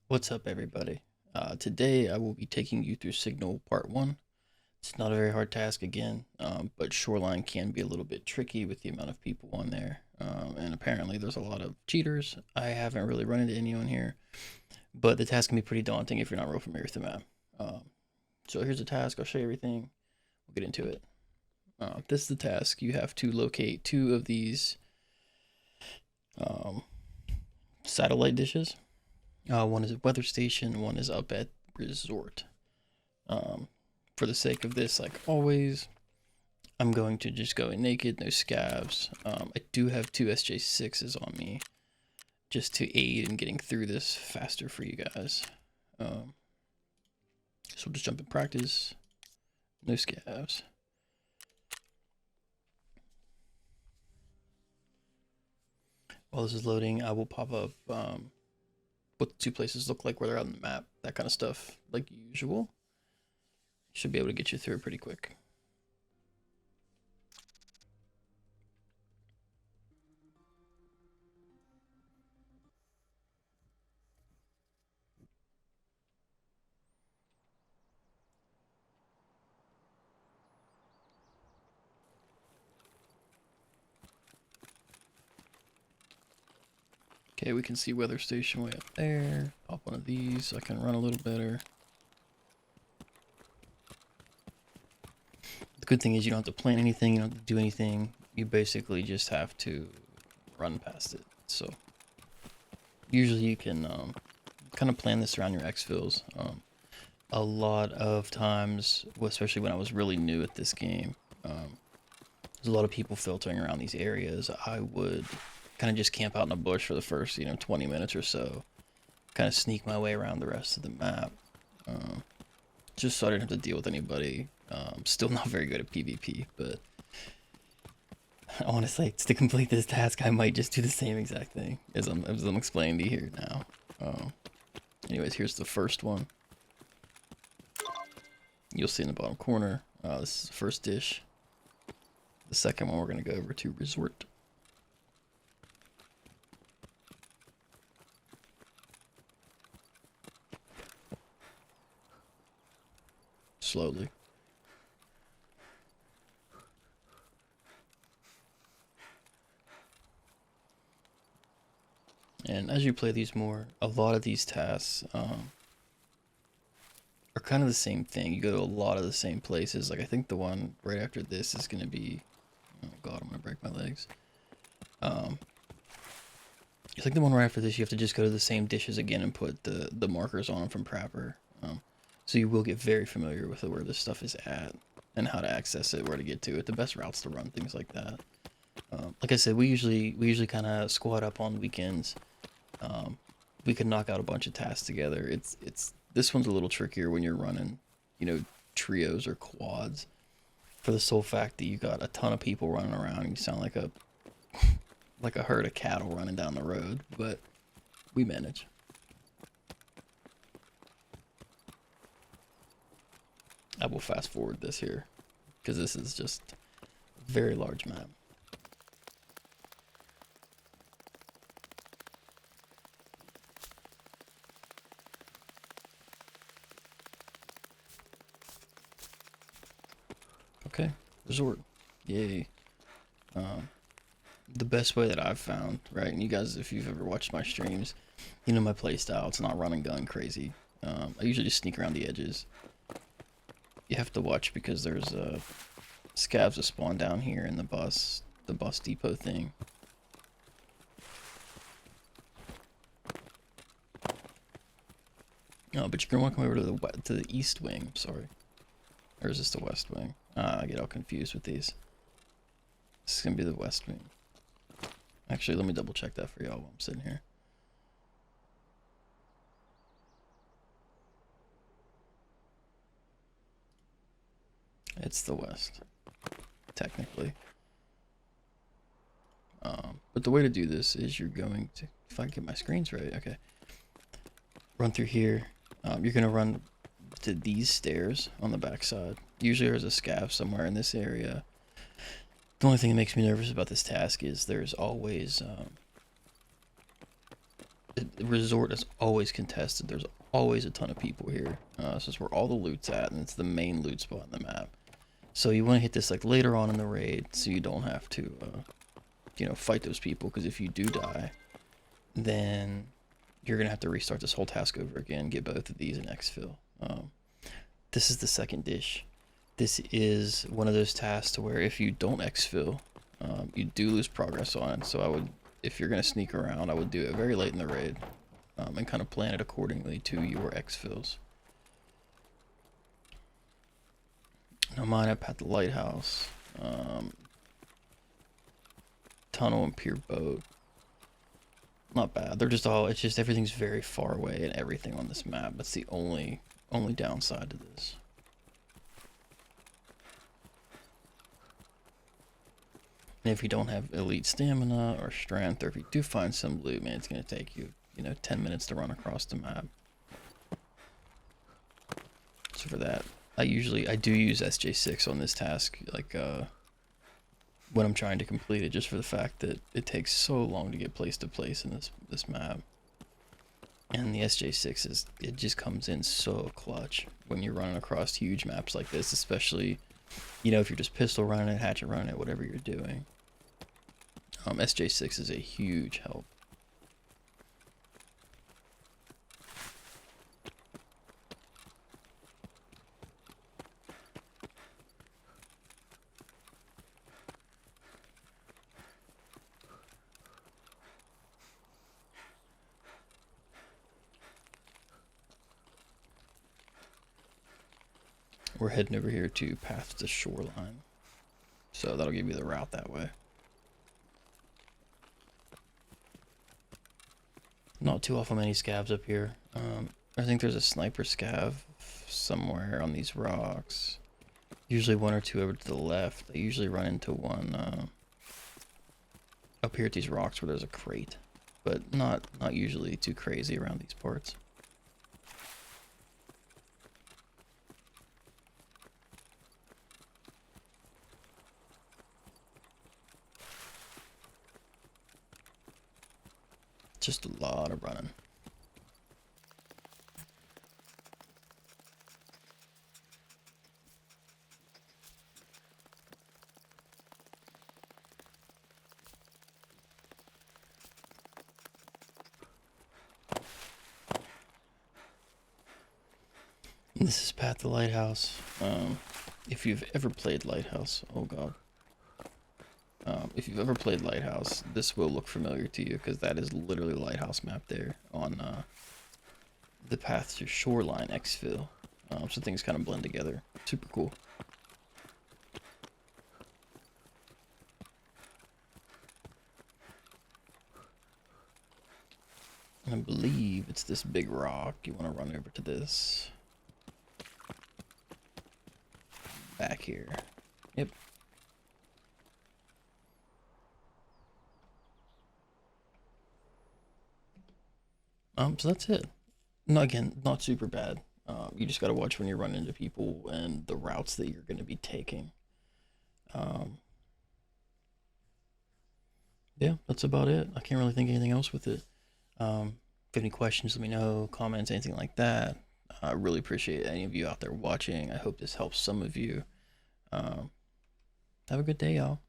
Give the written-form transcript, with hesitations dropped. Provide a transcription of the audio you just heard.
What's up, everybody? Today I will be taking you through Signal Part 1. It's not a very hard task again, but Shoreline can be a little bit tricky with the amount of people on there. And apparently there's a lot of cheaters. I haven't really run into anyone here, but the task can be pretty daunting if you're not real familiar with the map. Um, so here's the task. I'll show you everything. We'll get into it. This is the task. You have to locate two of these um, satellite dishes. One is at weather station, one is up at resort. Um, for the sake of this, like always, I'm going to just go in naked, no scabs. I do have two SJ6s on me, just to aid in getting through this faster for you guys. So we'll just jump in practice, no scabs. While this is loading, I will pop up what the two places look like, where they're on the map, that kind of stuff, like usual. Should be able to get you through it pretty quick. Okay, we can see weather station way up there. Pop one of these so I can run a little better. The good thing is you don't have to plan anything, you don't have to do anything. You basically just have to run past it. So usually you can kind of plan this around your exfils. A lot of times, especially when I was really new at this game, there's a lot of people filtering around these areas. I would kind of just camp out in a bush for the first, 20 minutes or so. Kind of sneak my way around the rest of the map. Just so I didn't have to deal with anybody. Still not very good at PvP, but honestly, to complete this task, I might just do the same exact thing as I'm explaining to you here now. Anyways, here's the first one. You'll see in the bottom corner. This is the first dish. The second one, we're going to go over to resort. Slowly. And as you play these more, a lot of these tasks are kind of the same thing. You go to a lot of the same places. Like I think the one right after this is going to be, oh god, I'm going to break my legs. I think the one right after this, you have to just go to the same dishes again and put the markers on them from Prapper. So you will get very familiar with where this stuff is at and how to access it, where to get to it, the best routes to run, things like that. Like I said, we usually kind of squad up on weekends. We can knock out a bunch of tasks together. It's this one's a little trickier when you're running, trios or quads, for the sole fact that you got a ton of people running around and you sound like a like a herd of cattle running down the road, but we manage. I will fast forward this here because this is just a very large map. Okay, resort. Yay. The best way that I've found, right? And you guys, if you've ever watched my streams, you know my playstyle. It's not run and gun crazy. I usually just sneak around the edges. You have to watch because there's scavs that spawn down here in the bus depot thing. No, but you can walk over to the east wing. Sorry, or is this the west wing? I get all confused with these. This is gonna be the west wing. Actually, let me double check that for y'all while I'm sitting here. It's the west, technically. But the way to do this is you're going to, if I can get my screens right, okay. Run through here. You're gonna run to these stairs on the backside. Usually there's a scav somewhere in this area. The only thing that makes me nervous about this task is there's always The resort is always contested. There's always a ton of people here. This is where all the loot's at, and it's the main loot spot in the map. So you want to hit this like later on in the raid, so you don't have to, fight those people. Because if you do die, then you're gonna have to restart this whole task over again. Get both of these in exfil. This is the second dish. This is one of those tasks where if you don't exfil, you do lose progress on it. So I would, if you're gonna sneak around, I would do it very late in the raid, and kind of plan it accordingly to your exfils. Now mine up at the lighthouse, tunnel and pier boat. Not bad. They're just all. It's just everything's very far away and everything on this map. That's the only downside to this. And if you don't have elite stamina or strength, or if you do find some loot, man, it's gonna take you, 10 minutes to run across the map. So for that, I do use SJ6 on this task, like when I'm trying to complete it, just for the fact that it takes so long to get place to place in this map. And the SJ6 it just comes in so clutch when you're running across huge maps like this, especially, if you're just pistol running it, hatchet running it, whatever you're doing. SJ6 is a huge help. We're heading over here to Path to Shoreline, so that'll give you the route that way. Not too awful many scavs up here. I think there's a sniper scav somewhere on these rocks. Usually one or two over to the left. I usually run into one up here at these rocks where there's a crate, but not usually too crazy around these parts. Just a lot of running. This is Path to Lighthouse. If you've ever played Lighthouse, oh god. If you've ever played Lighthouse, this will look familiar to you, because that is literally the Lighthouse map there on the Path to Shoreline exfil. So things kind of blend together. Super cool. I believe it's this big rock. You want to run over to this. Back here. Yep. So that's it. No, again, not super bad. You just gotta watch when you run into people and the routes that you're gonna be taking. Yeah, that's about it. I can't really think of anything else with it. If you have any questions, let me know. Comments, anything like that. I really appreciate any of you out there watching. I hope this helps some of you. Have a good day, y'all.